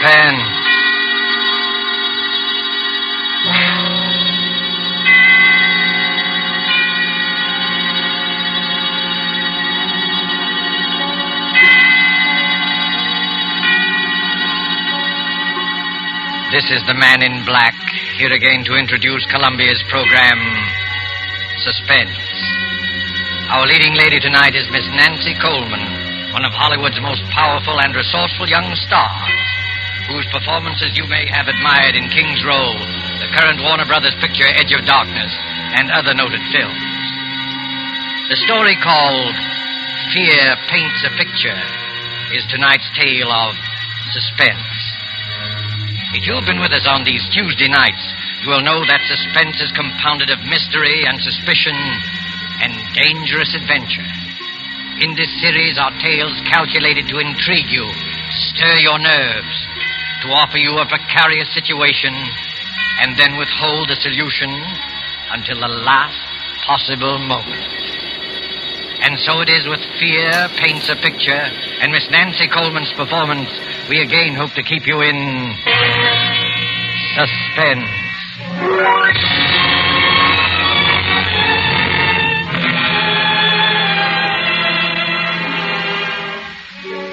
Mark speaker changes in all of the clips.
Speaker 1: Suspense. This is the Man in Black, here again to introduce Columbia's program, Suspense. Our leading lady tonight is Miss Nancy Coleman, one of Hollywood's most powerful and resourceful young stars, whose performances you may have admired in King's Row, the current Warner Brothers picture Edge of Darkness, and other noted films. The story called Fear Paints a Picture is tonight's tale of suspense. If you've been with us on these Tuesday nights, you will know that suspense is compounded of mystery and suspicion and dangerous adventure. In this series are tales calculated to intrigue you, stir your nerves, to offer you a precarious situation, and then withhold the solution until the last possible moment. And so it is with Fear Paints a Picture and Miss Nancy Coleman's performance, we again hope to keep you in suspense.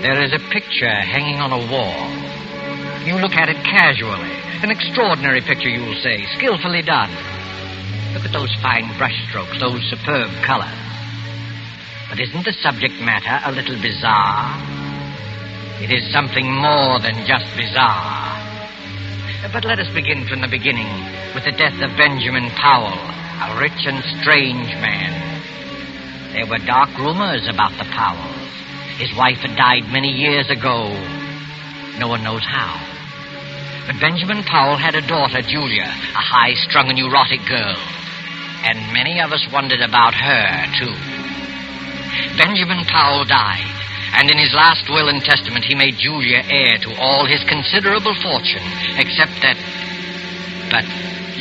Speaker 1: There is a picture hanging on a wall. You look at it casually. An extraordinary picture, you will say, skillfully done. Look at those fine brushstrokes, those superb colors. But isn't the subject matter a little bizarre? It is something more than just bizarre. But let us begin from the beginning with the death of Benjamin Powell, a rich and strange man. There were dark rumors about the Powells. His wife had died many years ago. No one knows how. But Benjamin Powell had a daughter, Julia, a high-strung and neurotic girl. And many of us wondered about her, too. Benjamin Powell died, and in his last will and testament he made Julia heir to all his considerable fortune, except that... But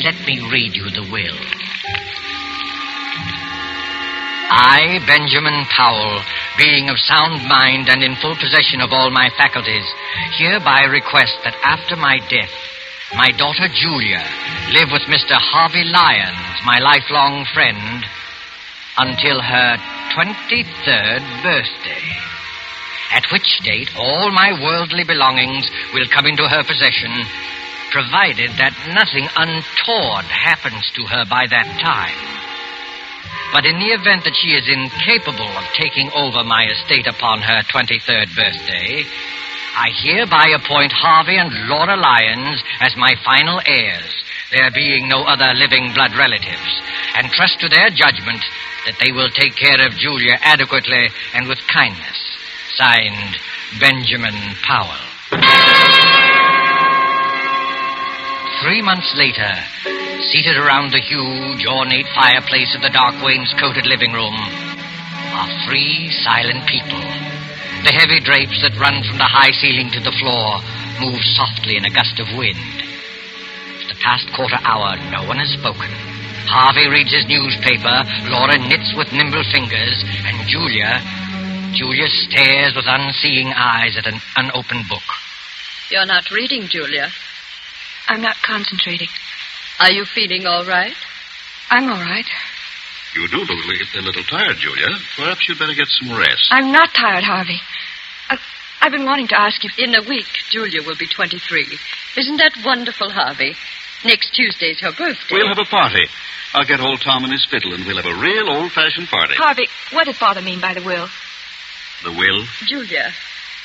Speaker 1: let me read you the will. I, Benjamin Powell, being of sound mind and in full possession of all my faculties, hereby request that after my death, my daughter Julia live with Mr. Harvey Lyons, my lifelong friend, until her 23rd birthday, at which date all my worldly belongings will come into her possession, provided that nothing untoward happens to her by that time. But in the event that she is incapable of taking over my estate upon her 23rd birthday, I hereby appoint Harvey and Laura Lyons as my final heirs, there being no other living blood relatives, and trust to their judgment that they will take care of Julia adequately and with kindness. Signed, Benjamin Powell. 3 months later, seated around the huge, ornate fireplace of the dark wainscoted living room, are 3 silent people. The heavy drapes that run from the high ceiling to the floor move softly in a gust of wind. For the past quarter hour, no one has spoken. Harvey reads his newspaper, Laura knits with nimble fingers, and Julia stares with unseeing eyes at an unopened book.
Speaker 2: You're not reading, Julia.
Speaker 3: I'm not concentrating.
Speaker 2: Are you feeling all right?
Speaker 3: I'm all right.
Speaker 4: You do look a little tired, Julia. Perhaps you'd better get some rest.
Speaker 3: I'm not tired, Harvey. I've been wanting to ask you...
Speaker 2: In a week, Julia will be 23. Isn't that wonderful, Harvey? Next Tuesday's her birthday.
Speaker 4: We'll have a party. I'll get old Tom and his fiddle, and we'll have a real old-fashioned party.
Speaker 3: Harvey, what did Father mean by the will?
Speaker 4: The will?
Speaker 2: Julia,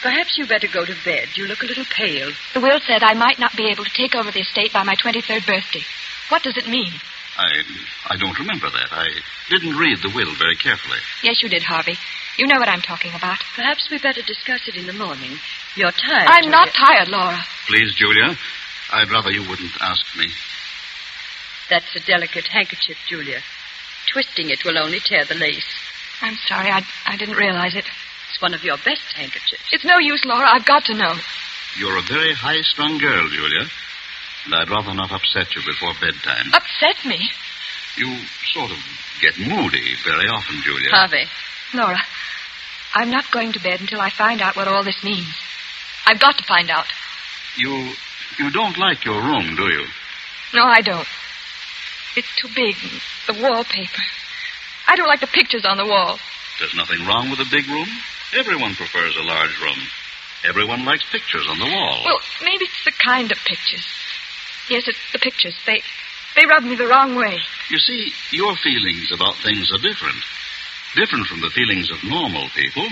Speaker 2: perhaps you better go to bed. You look a little pale.
Speaker 3: The will said I might not be able to take over the estate by my 23rd birthday. What does it mean?
Speaker 4: I don't remember that. I didn't read the will very carefully.
Speaker 3: Yes, you did, Harvey. You know what I'm talking about.
Speaker 2: Perhaps we better discuss it in the morning. You're tired.
Speaker 3: I'm
Speaker 2: Julia.
Speaker 3: not tired, Laura.
Speaker 4: Please, Julia, I'd rather you wouldn't ask me.
Speaker 2: That's a delicate handkerchief, Julia. Twisting it will only tear the lace.
Speaker 3: I'm sorry. I didn't realize it.
Speaker 2: It's one of your best handkerchiefs.
Speaker 3: It's no use, Laura. I've got to know.
Speaker 4: You're a very high-strung girl, Julia. And I'd rather not upset you before bedtime.
Speaker 3: Upset me?
Speaker 4: You sort of get moody very often, Julia.
Speaker 2: Harvey.
Speaker 3: Laura, I'm not going to bed until I find out what all this means. I've got to find out.
Speaker 4: You don't like your room, do you?
Speaker 3: No, I don't. It's too big. The wallpaper. I don't like the pictures on the wall.
Speaker 4: There's nothing wrong with a big room. Everyone prefers a large room. Everyone likes pictures on the wall.
Speaker 3: Well, maybe it's the kind of pictures. Yes, it's the pictures. They rub me the wrong way.
Speaker 4: You see, your feelings about things are different. Different from the feelings of normal people.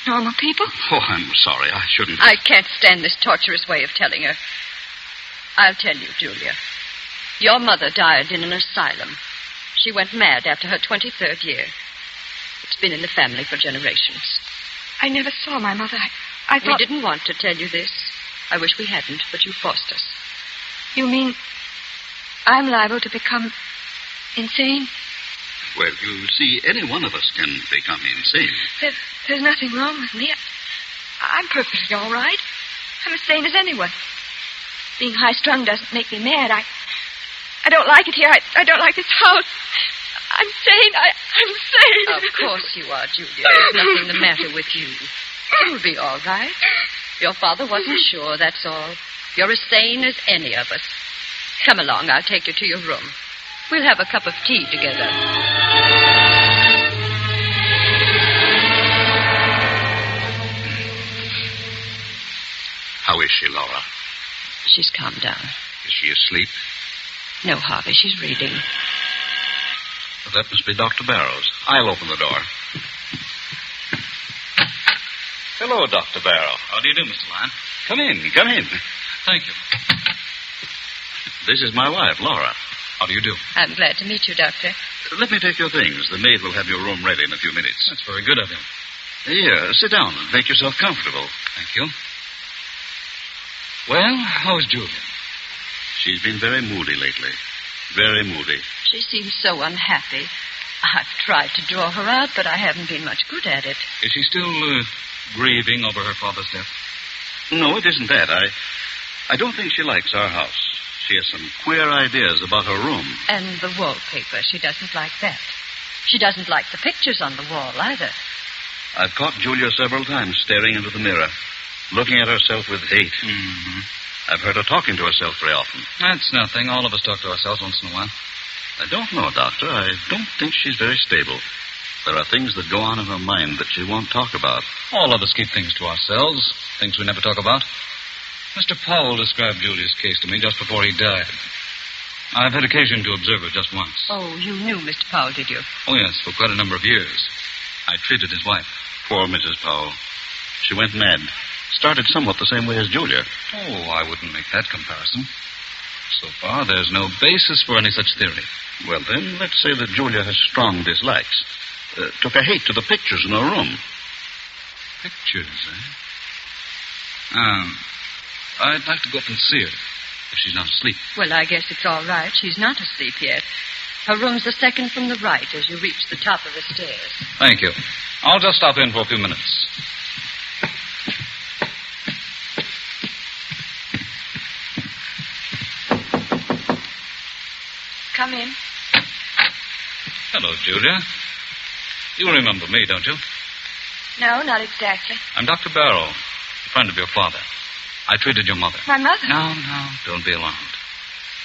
Speaker 3: Normal people?
Speaker 4: Oh, I'm sorry. I shouldn't.
Speaker 2: I can't stand this torturous way of telling her. I'll tell you, Julia. Your mother died in an asylum. She went mad after her 23rd year. It's been in the family for generations.
Speaker 3: I never saw my mother. I thought...
Speaker 2: We didn't want to tell you this. I wish we hadn't, but you forced us.
Speaker 3: You mean I'm liable to become insane?
Speaker 4: Well, you see, any one of us can become insane.
Speaker 3: There's nothing wrong with me. I'm perfectly all right. I'm as sane as anyone. Being high-strung doesn't make me mad. I don't like it here. I don't like this house. I'm sane. I'm sane.
Speaker 2: Of course you are, Julia. There's nothing the matter with you. You'll be all right. Your father wasn't sure, that's all. You're as sane as any of us. Come along, I'll take you to your room. We'll have a cup of tea together.
Speaker 4: How is she, Laura?
Speaker 2: She's calmed down.
Speaker 4: Is she asleep?
Speaker 2: No, Harvey, she's reading.
Speaker 4: Well, that must be Dr. Barrows. I'll open the door. Hello, Dr. Barrow.
Speaker 5: How do you do, Mr. Lyon?
Speaker 4: Come in, come in.
Speaker 5: Thank you.
Speaker 4: This is my wife, Laura.
Speaker 5: How do you do?
Speaker 2: I'm glad to meet you, Doctor.
Speaker 4: Let me take your things. The maid will have your room ready in a few minutes.
Speaker 5: That's very good of you.
Speaker 4: Here, sit down and make yourself comfortable.
Speaker 5: Thank you. Well, how's Julia?
Speaker 4: She's been very moody lately. Very moody.
Speaker 2: She seems so unhappy. I've tried to draw her out, but I haven't been much good at it.
Speaker 5: Is she still grieving over her father's death?
Speaker 4: No, it isn't that. I don't think she likes our house. She has some queer ideas about her room.
Speaker 2: And the wallpaper. She doesn't like that. She doesn't like the pictures on the wall either.
Speaker 4: I've caught Julia several times staring into the mirror, looking at herself with hate.
Speaker 5: Mm-hmm.
Speaker 4: I've heard her talking to herself very often.
Speaker 5: That's nothing. All of us talk to ourselves once in a while.
Speaker 4: I don't know, Doctor. I don't think she's very stable. There are things that go on in her mind that she won't talk about.
Speaker 5: All of us keep things to ourselves, things we never talk about. Mr. Powell described Julia's case to me just before he died. I've had occasion to observe her just once.
Speaker 2: Oh, you knew Mr. Powell, did you?
Speaker 5: Oh, yes, for quite a number of years. I treated his wife.
Speaker 4: Poor Mrs. Powell. She went mad. Started somewhat the same way as Julia.
Speaker 5: Oh, I wouldn't make that comparison. So far, there's no basis for any such theory.
Speaker 4: Well, then, let's say that Julia has strong dislikes. Took a hate to the pictures in her room.
Speaker 5: Pictures, eh? I'd like to go up and see her, if she's not asleep.
Speaker 2: Well, I guess it's all right. She's not asleep yet. Her room's the second from the right as you reach the top of the stairs.
Speaker 5: Thank you. I'll just stop in for a few minutes.
Speaker 3: Come in.
Speaker 5: Hello, Julia. You remember me, don't you?
Speaker 3: No, not exactly.
Speaker 5: I'm Dr. Barrow, a friend of your father. I treated your mother.
Speaker 3: My mother?
Speaker 5: No, don't be alarmed.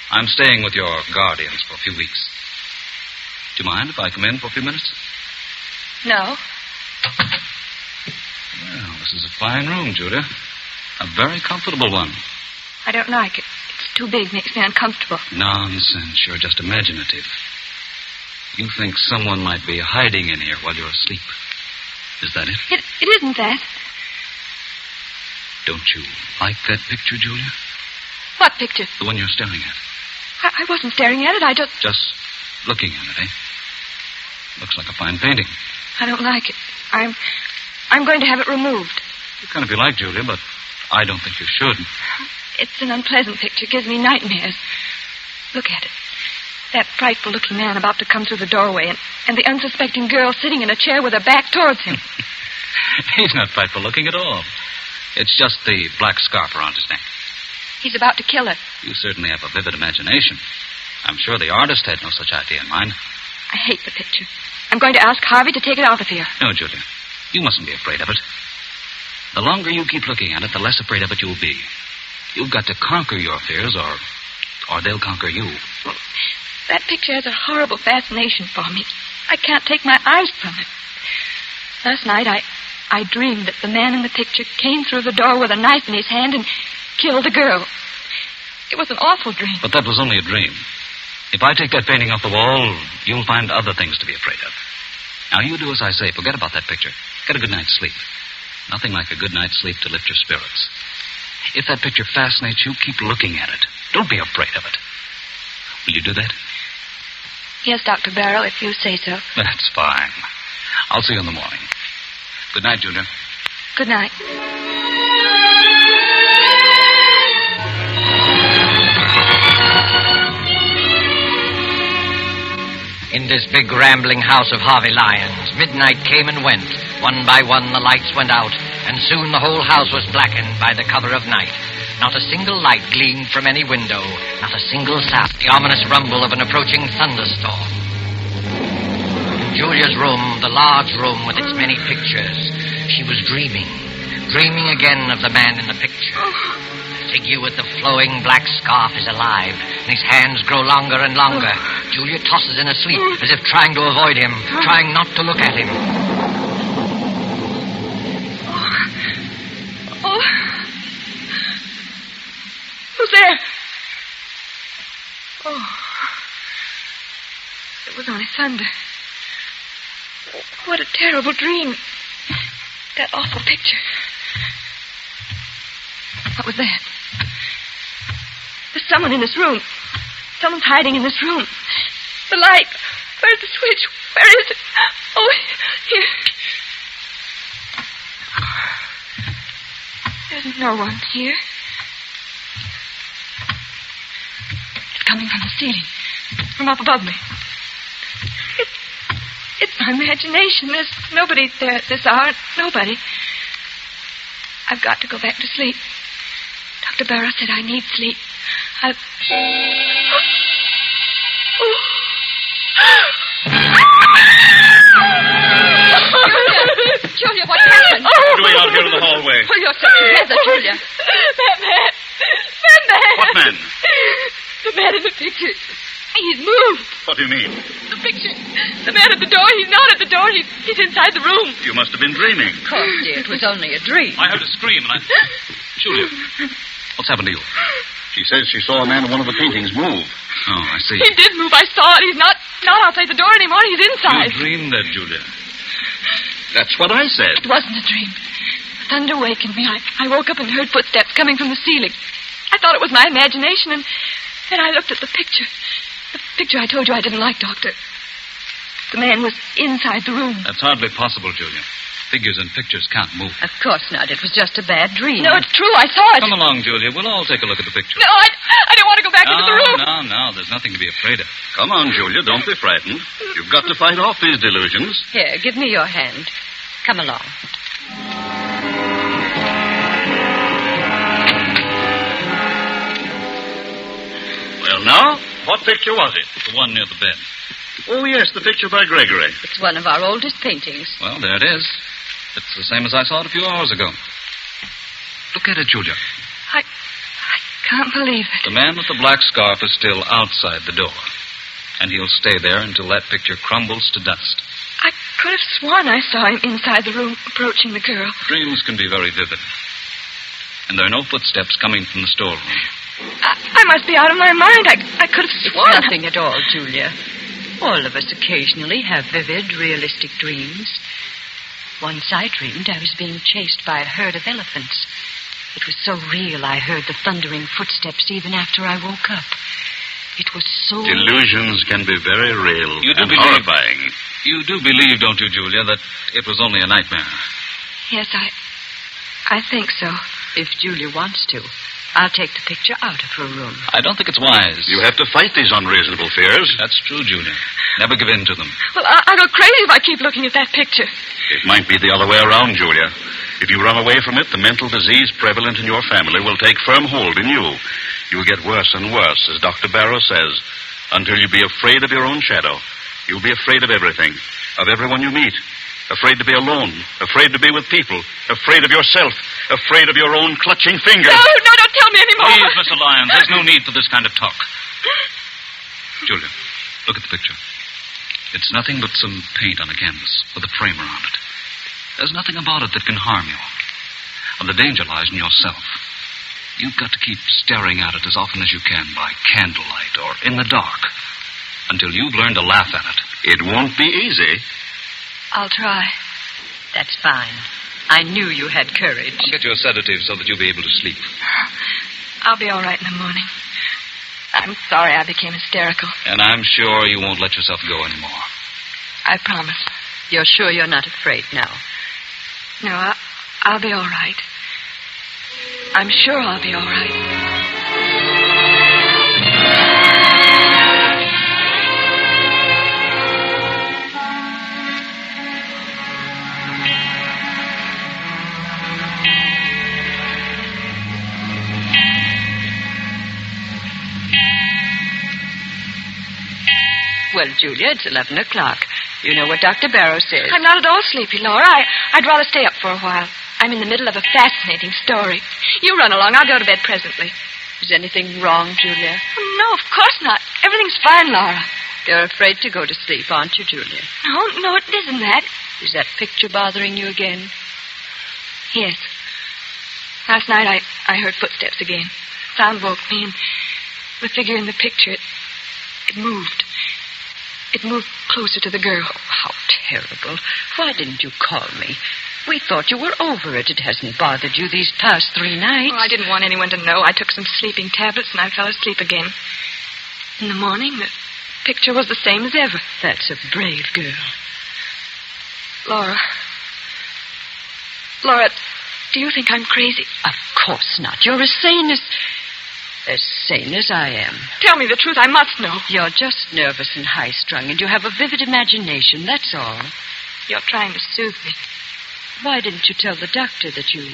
Speaker 5: I'm staying with your guardians for a few weeks. Do you mind if I come in for a few minutes?
Speaker 3: No.
Speaker 5: Well, this is a fine room, Julia. A very comfortable one.
Speaker 3: I don't like it. It's too big, makes me uncomfortable.
Speaker 5: Nonsense. You're just imaginative. You think someone might be hiding in here while you're asleep. Is that it?
Speaker 3: It isn't that.
Speaker 5: Don't you like that picture, Julia?
Speaker 3: What picture?
Speaker 5: The one you're staring at.
Speaker 3: I wasn't staring at it. I just...
Speaker 5: Just looking at it, eh? Looks like a fine painting.
Speaker 3: I don't like it. I'm going to have it removed.
Speaker 5: You can if you like, Julia, but I don't think you should.
Speaker 3: It's an unpleasant picture. It gives me nightmares. Look at it. That frightful-looking man about to come through the doorway, and the unsuspecting girl sitting in a chair with her back towards him.
Speaker 5: He's not frightful-looking at all. It's just the black scarf around his neck.
Speaker 3: He's about to kill her.
Speaker 5: You certainly have a vivid imagination. I'm sure the artist had no such idea in mind.
Speaker 3: I hate the picture. I'm going to ask Harvey to take it out of here.
Speaker 5: No, Julia. You mustn't be afraid of it. The longer you keep looking at it, the less afraid of it you'll be. You've got to conquer your fears, or they'll conquer you.
Speaker 3: That picture has a horrible fascination for me. I can't take my eyes from it. Last night, I dreamed that the man in the picture came through the door with a knife in his hand and killed a girl. It was an awful dream.
Speaker 5: But that was only a dream. If I take that painting off the wall, you'll find other things to be afraid of. Now, you do as I say. Forget about that picture. Get a good night's sleep. Nothing like a good night's sleep to lift your spirits. If that picture fascinates you, keep looking at it. Don't be afraid of it. Will you do that?
Speaker 3: Yes, Dr. Barrow, if you say so.
Speaker 5: That's fine. I'll see you in the morning. Good night, Julia.
Speaker 3: Good night.
Speaker 1: In this big rambling house of Harvey Lyons, midnight came and went. One by one the lights went out, and soon the whole house was blackened by the cover of night. Not a single light gleamed from any window, not a single sound. The ominous rumble of an approaching thunderstorm. In Julia's room, the large room with its many pictures, she was dreaming again of the man in the picture. The figure with the flowing black scarf is alive, and his hands grow longer and longer. Julia tosses in her sleep, as if trying to avoid him, trying not to look at him.
Speaker 3: Oh. Who's there? Oh. It was only thunder. What a terrible dream. That awful picture. What was that? There's someone in this room. Someone's hiding in this room. The light. Where's the switch? Where is it? Oh, here. There's no one here. It's coming from the ceiling. From up above me. It's my imagination. There's nobody there at this hour. Nobody. I've got to go back to sleep. Dr. Barrow said I need sleep.
Speaker 2: Julia, what happened?
Speaker 4: What are you doing out here in the hallway?
Speaker 2: Pull yourself together, Julia.
Speaker 3: That man.
Speaker 4: What man?
Speaker 3: The man in the picture. He's moved.
Speaker 4: What do you mean?
Speaker 3: The picture. The man at the door. He's not at the door. He's inside the room.
Speaker 4: You must have been dreaming.
Speaker 2: Of course, dear. It was only a dream.
Speaker 5: I heard a scream, and Julia, what's happened to you?
Speaker 4: She says she saw a man in one of the paintings move.
Speaker 5: Oh, I see.
Speaker 3: He did move. I saw it. He's not outside the door anymore. He's inside.
Speaker 5: You dreamed that, Julia.
Speaker 4: That's what I said.
Speaker 3: It wasn't a dream. The thunder wakened me. I woke up and heard footsteps coming from the ceiling. I thought it was my imagination, and then I looked at the picture. The picture I told you I didn't like, Doctor. The man was inside the room.
Speaker 5: That's hardly possible, Julia. Figures and pictures can't move.
Speaker 2: Of course not. It was just a bad dream.
Speaker 3: No, it's true. I saw it.
Speaker 5: Come along, Julia. We'll all take a look at the picture.
Speaker 3: No, I don't want to go back into the room.
Speaker 5: No. There's nothing to be afraid of.
Speaker 4: Come on, Julia. Don't be frightened. You've got to fight off these delusions.
Speaker 2: Here, give me your hand. Come along.
Speaker 4: Well, now, what picture was it?
Speaker 5: The one near the bed.
Speaker 4: Oh, yes, the picture by Gregory.
Speaker 2: It's one of our oldest paintings.
Speaker 5: Well, there it is. It's the same as I saw it a few hours ago. Look at it, Julia.
Speaker 3: I can't believe it.
Speaker 5: The man with the black scarf is still outside the door. And he'll stay there until that picture crumbles to dust.
Speaker 3: I could have sworn I saw him inside the room approaching the girl.
Speaker 5: Dreams can be very vivid. And there are no footsteps coming from the storeroom.
Speaker 3: I must be out of my mind. I could have sworn.
Speaker 2: It's nothing at all, Julia. All of us occasionally have vivid, realistic dreams. Once I dreamed I was being chased by a herd of elephants. It was so real I heard the thundering footsteps even after I woke up. It was so...
Speaker 4: Delusions can be very real and horrifying.
Speaker 5: You do believe, don't you, Julia, that it was only a nightmare?
Speaker 3: Yes, I think so.
Speaker 2: If Julia wants to, I'll take the picture out of her room.
Speaker 5: I don't think it's wise.
Speaker 4: You have to fight these unreasonable fears.
Speaker 5: That's true, Julia. Never give in to them.
Speaker 3: Well, I'll go crazy if I keep looking at that picture.
Speaker 4: It might be the other way around, Julia. If you run away from it, the mental disease prevalent in your family will take firm hold in you. You'll get worse and worse, as Dr. Barrow says, until you'll be afraid of your own shadow. You'll be afraid of everything, of everyone you meet. Afraid to be alone. Afraid to be with people. Afraid of yourself. Afraid of your own clutching fingers.
Speaker 3: No, don't tell me anymore.
Speaker 5: Please, Mr. Lyons, there's no need for this kind of talk. Julia, look at the picture. It's nothing but some paint on a canvas with a frame around it. There's nothing about it that can harm you. And the danger lies in yourself. You've got to keep staring at it as often as you can by candlelight or in the dark until you've learned to laugh at it.
Speaker 4: It won't be easy.
Speaker 3: I'll try.
Speaker 2: That's fine. I knew you had courage.
Speaker 5: Get your sedative so that you'll be able to sleep.
Speaker 3: I'll be all right in the morning. I'm sorry I became hysterical.
Speaker 5: And I'm sure you won't let yourself go anymore.
Speaker 3: I promise.
Speaker 2: You're sure you're not afraid now?
Speaker 3: No, I'll be all right. I'm sure I'll be all right.
Speaker 2: Well, Julia, it's 11 o'clock. You know what Dr. Barrow says.
Speaker 3: I'm not at all sleepy, Laura. I'd rather stay up for a while. I'm in the middle of a fascinating story. You run along. I'll go to bed presently.
Speaker 2: Is anything wrong, Julia?
Speaker 3: Oh, no, of course not. Everything's fine, Laura.
Speaker 2: You're afraid to go to sleep, aren't you, Julia?
Speaker 3: No, it isn't that.
Speaker 2: Is that picture bothering you again?
Speaker 3: Yes. Last night I heard footsteps again. Sound woke me, and the figure in the picture, it moved. It moved closer to the girl.
Speaker 2: Oh, how terrible. Why didn't you call me? We thought you were over it. It hasn't bothered you these past 3 nights.
Speaker 3: Oh, I didn't want anyone to know. I took some sleeping tablets and I fell asleep again. In the morning, the picture was the same as ever.
Speaker 2: That's a brave girl.
Speaker 3: Laura, do you think I'm crazy?
Speaker 2: Of course not. You're as sane as I am.
Speaker 3: Tell me the truth. I must know.
Speaker 2: You're just nervous and high-strung, and you have a vivid imagination, that's all.
Speaker 3: You're trying to soothe me.
Speaker 2: Why didn't you tell the doctor that you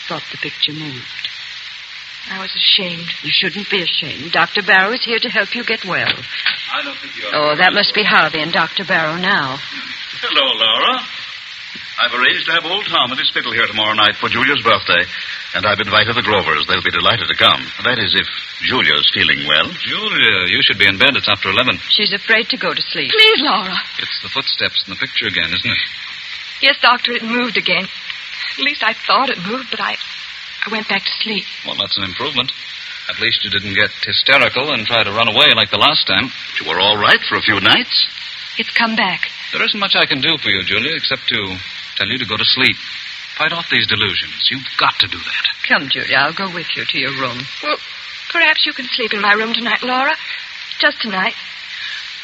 Speaker 2: thought the picture moved?
Speaker 3: I was ashamed.
Speaker 2: You shouldn't be ashamed. Dr. Barrow is here to help you get well.
Speaker 5: I don't think you are.
Speaker 2: Oh, that must be Harvey and Dr. Barrow now.
Speaker 4: Hello, Laura. I've arranged to have old Tom at his fiddle here tomorrow night for Julia's birthday, and I've invited the Grovers. They'll be delighted to come. That is, if Julia's feeling well.
Speaker 5: Julia, you should be in bed. It's after 11.
Speaker 2: She's afraid to go to sleep.
Speaker 3: Please, Laura.
Speaker 5: It's the footsteps in the picture again, isn't it?
Speaker 3: Yes, Doctor, it moved again. At least I thought it moved, but I went back to sleep.
Speaker 5: Well, that's an improvement. At least you didn't get hysterical and try to run away like the last time.
Speaker 4: You were all right for a few nights.
Speaker 3: It's come back.
Speaker 5: There isn't much I can do for you, Julia, except to tell you to go to sleep. Fight off these delusions. You've got to do that.
Speaker 2: Come, Julia, I'll go with you to your room.
Speaker 3: Well, perhaps you can sleep in my room tonight, Laura. Just tonight.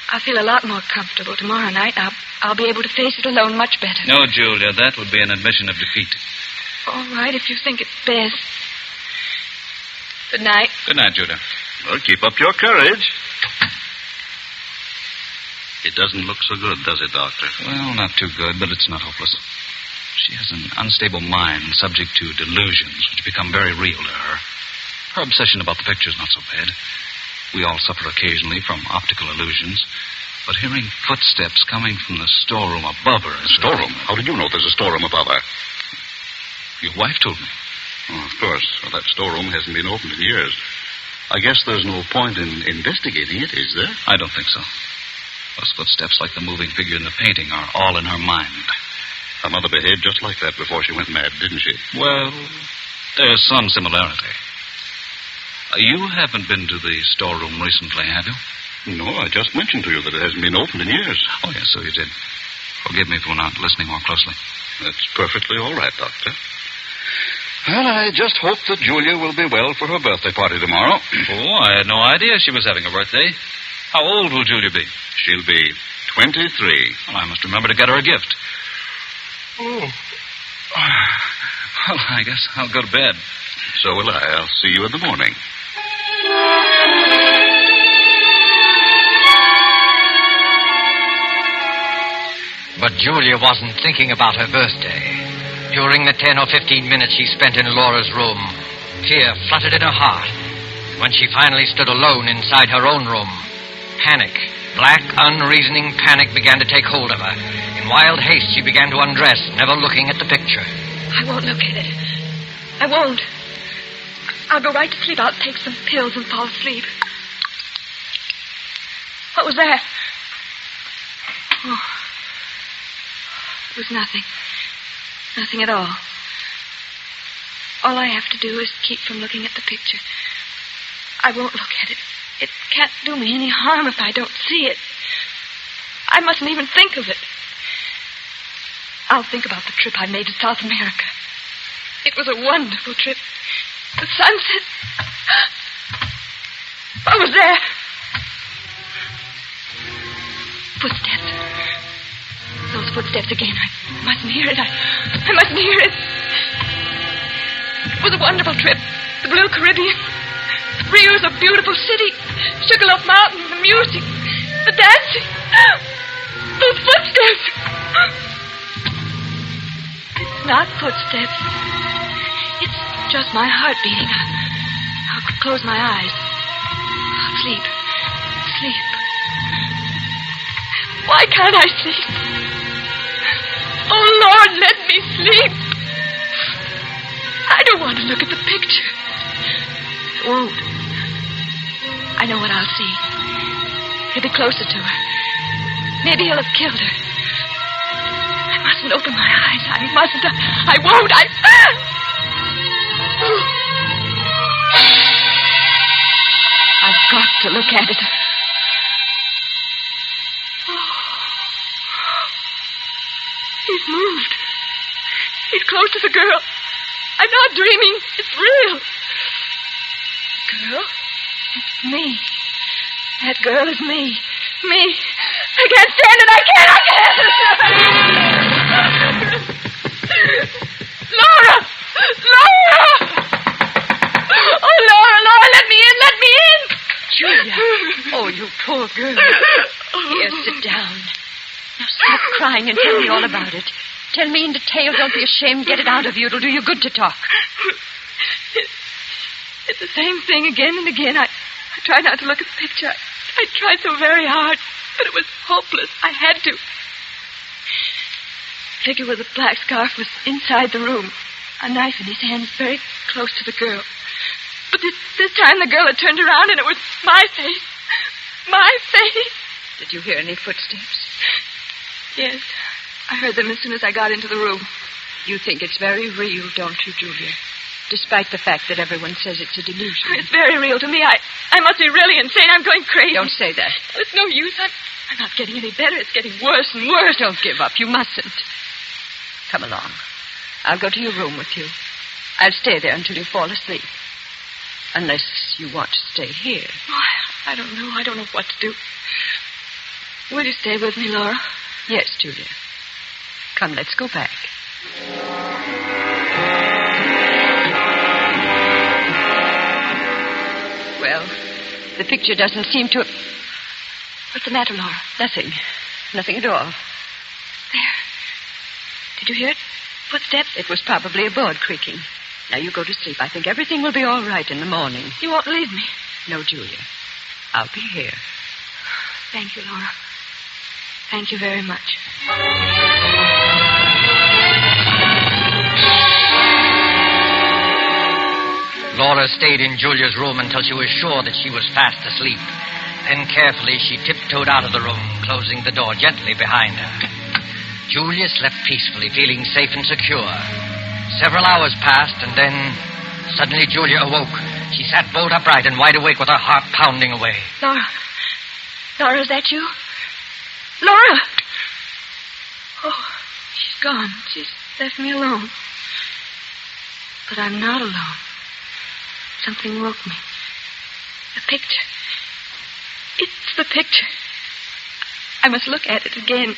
Speaker 3: I'll feel a lot more comfortable tomorrow night. I'll be able to face it alone much better.
Speaker 5: No, Julia, that would be an admission of defeat.
Speaker 3: All right, if you think it's best. Good night.
Speaker 5: Good night, Julia.
Speaker 4: Well, keep up your courage. It doesn't look so good, does it, Doctor?
Speaker 5: Well, not too good, but it's not hopeless. She has an unstable mind subject to delusions which become very real to her. Her obsession about the picture's not so bad. We all suffer occasionally from optical illusions. But hearing footsteps coming from the storeroom above her is...
Speaker 4: Storeroom? How did you know there's a storeroom above her?
Speaker 5: Your wife told me.
Speaker 4: Oh, of course. Well, that storeroom hasn't been opened in years. I guess there's no point in investigating it, is there?
Speaker 5: I don't think so. Those footsteps, like the moving figure in the painting, are all in her mind.
Speaker 4: Her mother behaved just like that before she went mad, didn't she?
Speaker 5: Well, there's some similarity. You haven't been to the storeroom recently, have you?
Speaker 4: No, I just mentioned to you that it hasn't been opened in years.
Speaker 5: Oh, yes, so you did. Forgive me for not listening more closely.
Speaker 4: That's perfectly all right, Doctor. Well, I just hope that Julia will be well for her birthday party tomorrow.
Speaker 5: Oh, I had no idea she was having a birthday. How old will Julia be?
Speaker 4: She'll be 23.
Speaker 5: Well, I must remember to get her a gift. Oh. Well, I guess I'll go to bed.
Speaker 4: So will I. I'll see you in the morning.
Speaker 1: But Julia wasn't thinking about her birthday. During the 10 or 15 minutes she spent in Laura's room, fear fluttered in her heart. When she finally stood alone inside her own room, Panic, black, unreasoning panic began to take hold of her. In wild haste, she began to undress, never looking at the picture.
Speaker 3: I won't look at it. I won't. I'll go right to sleep. I'll take some pills and fall asleep. What was that? Oh. It was nothing. Nothing at all. All I have to do is keep from looking at the picture. I won't look at it. It can't do me any harm if I don't see it. I mustn't even think of it. I'll think about the trip I made to South America. It was a wonderful trip. The sunset. What was there? Footsteps. Those footsteps again. I mustn't hear it. I mustn't hear it. It was a wonderful trip. The Blue Caribbean. Rio's a beautiful city. Sugarloaf Mountain, the music, the dancing. Those footsteps. It's not footsteps. It's just my heart beating. I'll close my eyes. I'll sleep. Sleep. Why can't I sleep? Oh, Lord, let me sleep. I don't want to look at the picture. I won't. I know what I'll see. He'll be closer to her. Maybe he'll have killed her. I mustn't open my eyes. I mustn't. I won't. I've got to look at it. He's moved. He's close to the girl. I'm not dreaming. It's real. Girl? It's me. That girl is me. Me. I can't stand it. I can't. Laura! Laura! Oh, Laura, let me in. Let me in.
Speaker 2: Julia. Oh, you poor girl. Here, sit down. Now stop crying and tell me all about it. Tell me in detail. Don't be ashamed. Get it out of you. It'll do you good to talk.
Speaker 3: It's the same thing again and again. I tried not to look at the picture. I tried so very hard, but it was hopeless. I had to. The figure with the black scarf was inside the room. A knife in his hand, very close to the girl. But this time the girl had turned around and it was my face. My face.
Speaker 2: Did you hear any footsteps?
Speaker 3: Yes. I heard them as soon as I got into the room.
Speaker 2: You think it's very real, don't you, Julia? Despite the fact that everyone says it's a delusion.
Speaker 3: It's very real to me. I must be really insane. I'm going crazy.
Speaker 2: Don't say that.
Speaker 3: It's no use. I'm not getting any better. It's getting worse and worse.
Speaker 2: Don't give up. You mustn't. Come along. I'll go to your room with you. I'll stay there until you fall asleep. Unless you want to stay here.
Speaker 3: Oh, I don't know. I don't know what to do. Will you stay with me, Laura?
Speaker 2: Yes, Julia. Come, let's go back. Well, the picture doesn't seem to...
Speaker 3: What's the matter, Laura?
Speaker 2: Nothing. Nothing at all.
Speaker 3: There. Did you hear it? Footsteps?
Speaker 2: It was probably a board creaking. Now you go to sleep. I think everything will be all right in the morning.
Speaker 3: You won't leave me?
Speaker 2: No, Julia. I'll be here.
Speaker 3: Thank you, Laura. Thank you very much.
Speaker 1: Laura stayed in Julia's room until she was sure that she was fast asleep. Then carefully she tiptoed out of the room, closing the door gently behind her. Julia slept peacefully, feeling safe and secure. Several hours passed, and then suddenly Julia awoke. She sat bolt upright and wide awake with her heart pounding away.
Speaker 3: Laura. Laura, is that you? Laura! Oh, she's gone. She's left me alone. But I'm not alone. Something woke me. The picture. It's the picture. I must look at it again.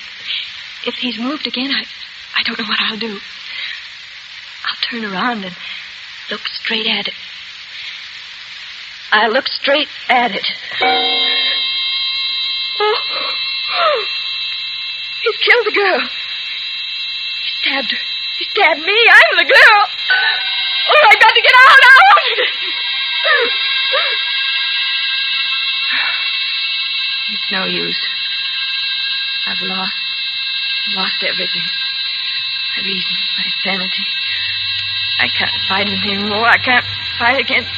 Speaker 3: If he's moved again, I don't know what I'll do. I'll turn around and look straight at it. I'll look straight at it. Oh. He's killed the girl. He stabbed her. He stabbed me. I'm the girl. Oh, I've got to get out. He's no use. I've lost everything. My reason, my sanity. I can't fight it anymore. I can't fight against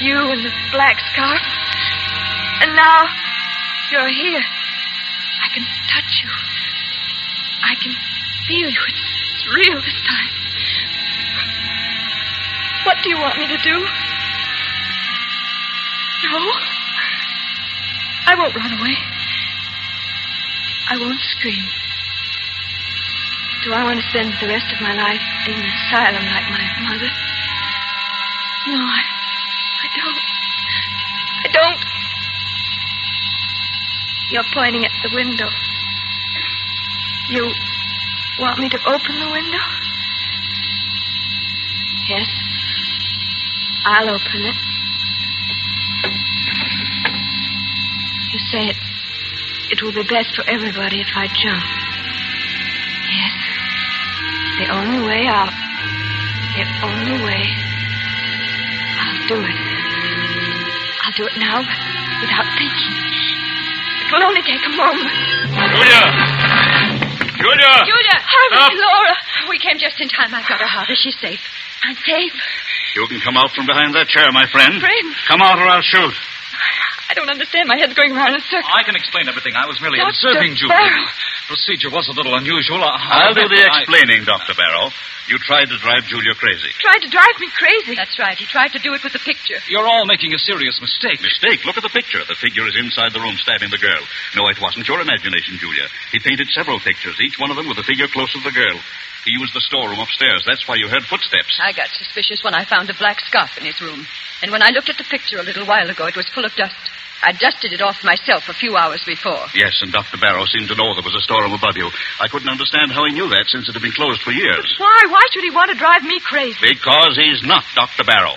Speaker 3: you and the black scarf. And now you're here. I can touch you. I can feel you. It's real this time. What do you want me to do? No. I won't run away. I won't scream. Do I want to spend the rest of my life in an asylum like my mother? No, I don't. I don't. You're pointing at the window. You want me to open the window? Yes. I'll open it. You say it will be best for everybody if I jump. Yes. The only way out. The only way. I'll do it. I'll do it now, but without thinking. It will only take a moment.
Speaker 4: Julia!
Speaker 3: Harvey, Laura.
Speaker 2: We came just in time. I've got her, Harvey. She's safe.
Speaker 3: I'm safe.
Speaker 4: You can come out from behind that chair, my friend.
Speaker 3: Friend?
Speaker 4: Come out or I'll shoot.
Speaker 3: I don't understand. My head's going around in a circle.
Speaker 5: I can explain everything. I was merely
Speaker 3: Dr.
Speaker 5: observing Julia.
Speaker 3: Barrow.
Speaker 5: The procedure was a little unusual.
Speaker 4: I'll do the explaining, Dr. Barrow. You tried to drive Julia crazy.
Speaker 3: Tried to drive me crazy.
Speaker 2: That's right. He tried to do it with the picture.
Speaker 5: You're all making a serious mistake.
Speaker 4: Mistake? Look at the picture. The figure is inside the room stabbing the girl. No, it wasn't your imagination, Julia. He painted several pictures, each one of them with the figure close to the girl. He used the storeroom upstairs. That's why you heard footsteps.
Speaker 2: I got suspicious when I found a black scarf in his room. And when I looked at the picture a little while ago, it was full of dust. I dusted it off myself a few hours before.
Speaker 4: Yes, and Dr. Barrow seemed to know there was a storeroom above you. I couldn't understand how he knew that since it had been closed for years.
Speaker 3: Why? Why should he want to drive me crazy?
Speaker 4: Because he's not Dr. Barrow.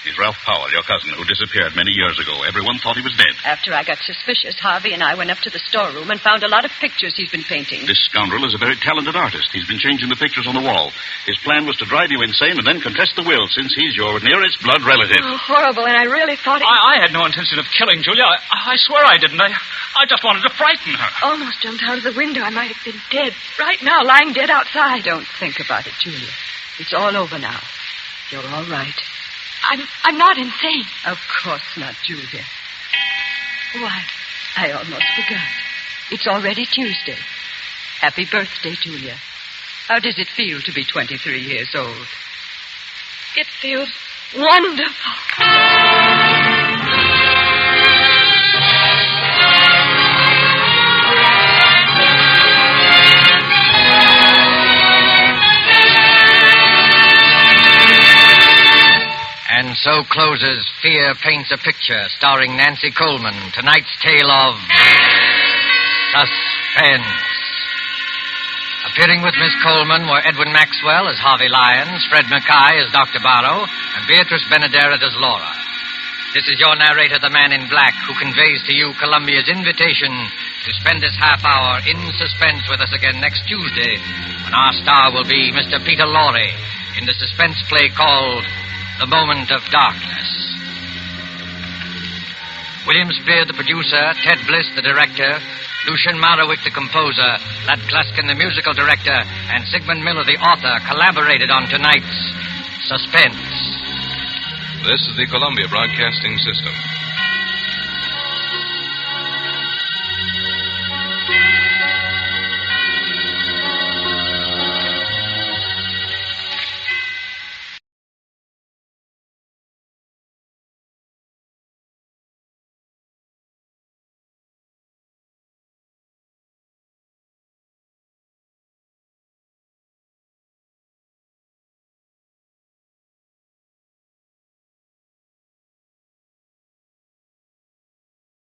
Speaker 4: He's Ralph Powell, your cousin, who disappeared many years ago. Everyone thought he was dead.
Speaker 2: After I got suspicious, Harvey and I went up to the storeroom and found a lot of pictures he's been painting.
Speaker 4: This scoundrel is a very talented artist. He's been changing the pictures on the wall. His plan was to drive you insane and then contest the will, since he's your nearest blood relative.
Speaker 3: Oh, horrible, and I really thought it...
Speaker 5: I had no intention of killing Julia. I swear I didn't. I just wanted to frighten her.
Speaker 3: Almost jumped out of the window. I might have been dead. Right now, lying dead outside.
Speaker 2: Don't think about it, Julia. It's all over now. You're all right.
Speaker 3: I'm not insane.
Speaker 2: Of course not, Julia. Why, I almost forgot. It's already Tuesday. Happy birthday, Julia. How does it feel to be 23 years old?
Speaker 3: It feels wonderful.
Speaker 1: And so closes Fear Paints a Picture, starring Nancy Coleman. Tonight's tale of Suspense. Appearing with Miss Coleman were Edwin Maxwell as Harvey Lyons, Fred Mackay as Dr. Barrow, and Beatrice Benaderet as Laura. This is your narrator, the Man in Black, who conveys to you Columbia's invitation to spend this half hour in suspense with us again next Tuesday, when our star will be Mr. Peter Lorre in the suspense play called The Moment of Darkness. William Spear, the producer, Ted Bliss, the director, Lucien Marowick, the composer, Lad Gluskin, the musical director, and Sigmund Miller, the author, collaborated on tonight's Suspense.
Speaker 6: This is the Columbia Broadcasting System.